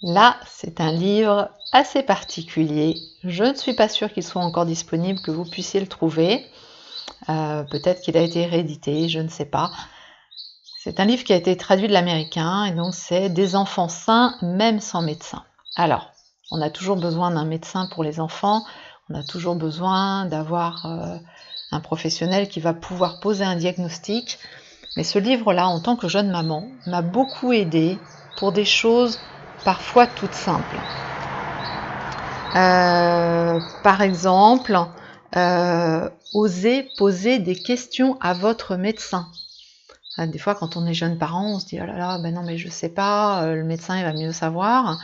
Là, c'est un livre assez particulier. Je ne suis pas sûre qu'il soit encore disponible, que vous puissiez le trouver. Peut-être qu'il a été réédité, je ne sais pas. C'est un livre qui a été traduit de l'américain, et donc c'est Des enfants sains, même sans médecin. Alors, on a toujours besoin d'un médecin pour les enfants, on a toujours besoin d'avoir un professionnel qui va pouvoir poser un diagnostic, mais ce livre-là, en tant que jeune maman, m'a beaucoup aidée pour des choses parfois toutes simples. Par exemple, osez poser des questions à votre médecin. Des fois, quand on est jeune parent, on se dit « Oh là là, ben non, mais je sais pas, le médecin il va mieux savoir ».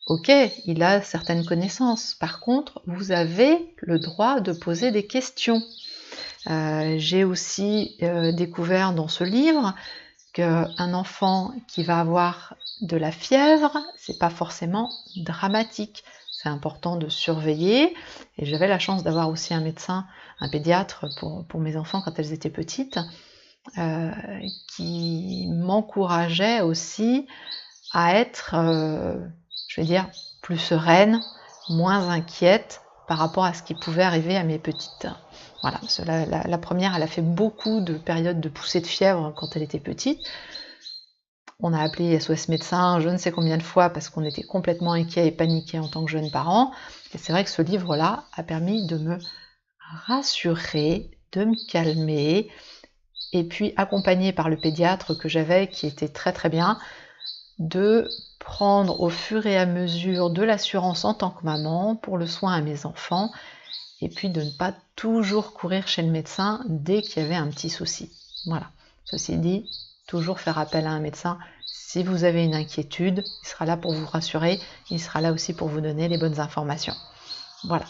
Ok, il a certaines connaissances. Par contre, vous avez le droit de poser des questions. J'ai aussi découvert dans ce livre qu'un enfant qui va avoir de la fièvre, c'est pas forcément dramatique. C'est important de surveiller. Et j'avais la chance d'avoir aussi un médecin, un pédiatre pour mes enfants quand elles étaient petites, qui m'encourageait aussi à être, je vais dire, plus sereine, moins inquiète par rapport à ce qui pouvait arriver à mes petites. Voilà, la première, elle a fait beaucoup de périodes de poussée de fièvre quand elle était petite. On a appelé SOS médecin je ne sais combien de fois parce qu'on était complètement inquiet et paniqué en tant que jeune parent. Et c'est vrai que ce livre-là a permis de me rassurer, de me calmer, et puis accompagnée par le pédiatre que j'avais, qui était très très bien, de prendre au fur et à mesure de l'assurance en tant que maman pour le soin à mes enfants, et puis de ne pas toujours courir chez le médecin dès qu'il y avait un petit souci. Voilà. Ceci dit, toujours faire appel à un médecin si vous avez une inquiétude. Il sera là pour vous rassurer, il sera là aussi pour vous donner les bonnes informations. Voilà.